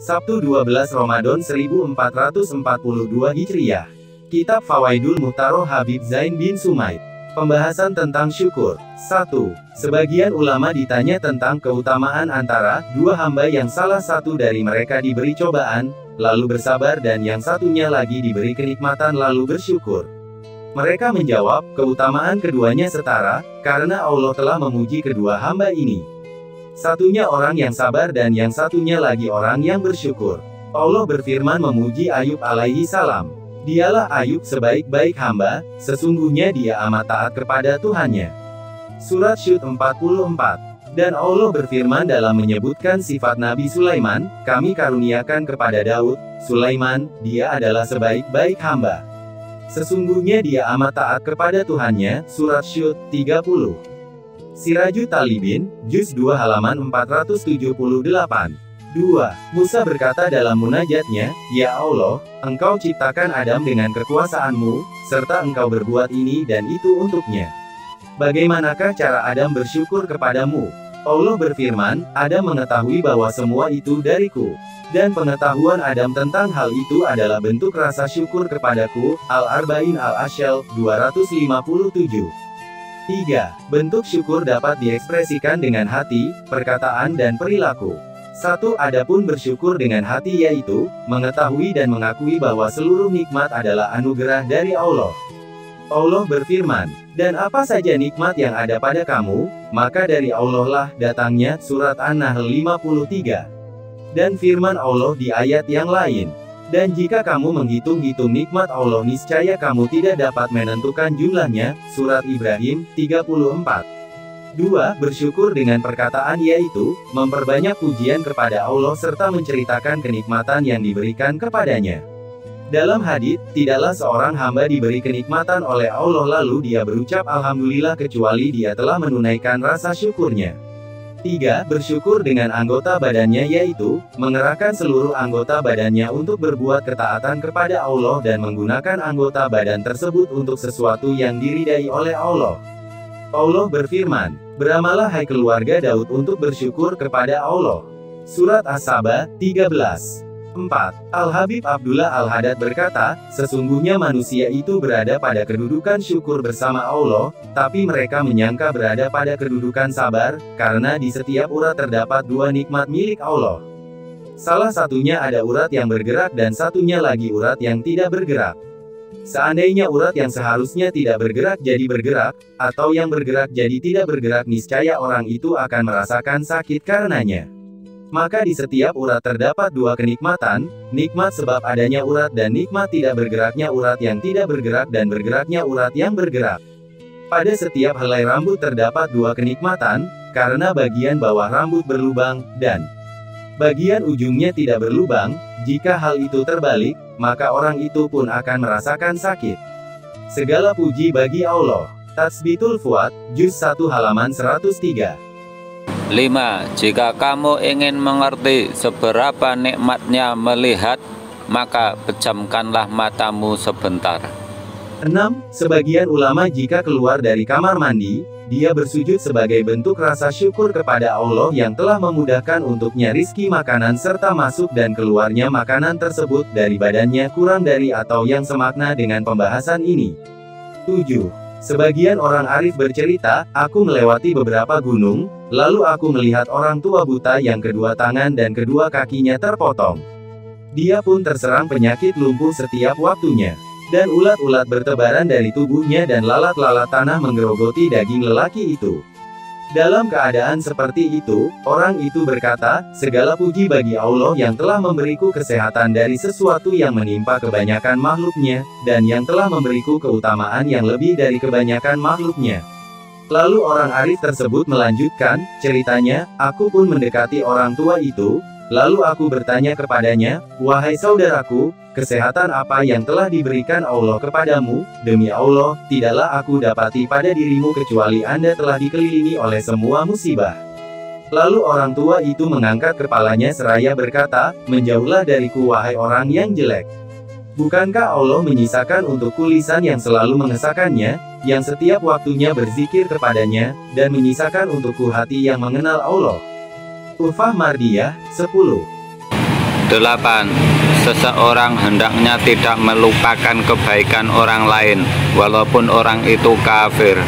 Sabtu 12 Ramadan 1442 Hijriah. Kitab Fawaidul Muhtaroh Habib Zain bin Sumaid. Pembahasan tentang syukur. 1. Sebagian ulama ditanya tentang keutamaan antara dua hamba yang salah satu dari mereka diberi cobaan, lalu bersabar dan yang satunya lagi diberi kenikmatan lalu bersyukur. Mereka menjawab, keutamaan keduanya setara, karena Allah telah memuji kedua hamba ini. Satunya orang yang sabar dan yang satunya lagi orang yang bersyukur. Allah berfirman memuji Ayub alaihi salam. Dialah Ayub sebaik-baik hamba, sesungguhnya dia amat taat kepada Tuhannya. Surat Syud 44. Dan Allah berfirman dalam menyebutkan sifat Nabi Sulaiman, kami karuniakan kepada Daud, Sulaiman, dia adalah sebaik-baik hamba. Sesungguhnya dia amat taat kepada Tuhannya. Surat Syud 30. Siraju Talibin, Juz 2 halaman 478. 2. Musa berkata dalam munajatnya, Ya Allah, Engkau ciptakan Adam dengan kekuasaanmu, serta Engkau berbuat ini dan itu untuknya. Bagaimanakah cara Adam bersyukur kepadamu? Allah berfirman, Adam mengetahui bahwa semua itu dariku. Dan pengetahuan Adam tentang hal itu adalah bentuk rasa syukur kepadaku. Al-Arba'in Al-Asyal, 257. 3. Bentuk syukur dapat diekspresikan dengan hati, perkataan dan perilaku. 1. Adapun bersyukur dengan hati yaitu, mengetahui dan mengakui bahwa seluruh nikmat adalah anugerah dari Allah. Allah berfirman, dan apa saja nikmat yang ada pada kamu, maka dari Allah lah datangnya. Surat An-Nahl 53. Dan firman Allah di ayat yang lain, dan jika kamu menghitung-hitung nikmat Allah niscaya kamu tidak dapat menentukan jumlahnya. Surat Ibrahim 34. 2. Bersyukur dengan perkataan yaitu, memperbanyak pujian kepada Allah serta menceritakan kenikmatan yang diberikan kepadanya. Dalam hadits, tidaklah seorang hamba diberi kenikmatan oleh Allah lalu dia berucap Alhamdulillah kecuali dia telah menunaikan rasa syukurnya. 3. Bersyukur dengan anggota badannya yaitu, mengerahkan seluruh anggota badannya untuk berbuat ketaatan kepada Allah dan menggunakan anggota badan tersebut untuk sesuatu yang diridai oleh Allah. Allah berfirman, beramalah hai keluarga Daud untuk bersyukur kepada Allah. Surat As-Saba, 13. 4. Al-Habib Abdullah Al-Haddad berkata, sesungguhnya manusia itu berada pada kedudukan syukur bersama Allah, tapi mereka menyangka berada pada kedudukan sabar, karena di setiap urat terdapat dua nikmat milik Allah. Salah satunya ada urat yang bergerak dan satunya lagi urat yang tidak bergerak. Seandainya urat yang seharusnya tidak bergerak jadi bergerak, atau yang bergerak jadi tidak bergerak niscaya orang itu akan merasakan sakit karenanya. Maka di setiap urat terdapat dua kenikmatan, nikmat sebab adanya urat dan nikmat tidak bergeraknya urat yang tidak bergerak dan bergeraknya urat yang bergerak. Pada setiap helai rambut terdapat dua kenikmatan, karena bagian bawah rambut berlubang, dan bagian ujungnya tidak berlubang. Jika hal itu terbalik, maka orang itu pun akan merasakan sakit. Segala puji bagi Allah. Tatsbitul Fuad, Juz 1 halaman 103. 5. Jika kamu ingin mengerti seberapa nikmatnya melihat, maka pejamkanlah matamu sebentar. 6. Sebagian ulama jika keluar dari kamar mandi, dia bersujud sebagai bentuk rasa syukur kepada Allah yang telah memudahkan untuknya rizki makanan serta masuk dan keluarnya makanan tersebut dari badannya kurang dari atau yang semakna dengan pembahasan ini. 7. Sebagian orang arif bercerita, aku melewati beberapa gunung, lalu aku melihat orang tua buta yang kedua tangan dan kedua kakinya terpotong. Dia pun terserang penyakit lumpuh setiap waktunya. Dan ulat-ulat bertebaran dari tubuhnya dan lalat-lalat tanah menggerogoti daging lelaki itu. Dalam keadaan seperti itu, orang itu berkata, segala puji bagi Allah yang telah memberiku kesehatan dari sesuatu yang menimpa kebanyakan makhluknya, dan yang telah memberiku keutamaan yang lebih dari kebanyakan makhluknya. Lalu orang arif tersebut melanjutkan, ceritanya, aku pun mendekati orang tua itu, lalu aku bertanya kepadanya, wahai saudaraku, kesehatan apa yang telah diberikan Allah kepadamu? Demi Allah, tidaklah aku dapati pada dirimu kecuali Anda telah dikelilingi oleh semua musibah. Lalu orang tua itu mengangkat kepalanya seraya berkata, menjauhlah dariku wahai orang yang jelek. Bukankah Allah menyisakan untukku lisan yang selalu mengesahkannya, yang setiap waktunya berzikir kepadanya, dan menyisakan untukku hati yang mengenal Allah? Tufah Mardiyah, 10. 8. Seseorang hendaknya tidak melupakan kebaikan orang lain, walaupun orang itu kafir.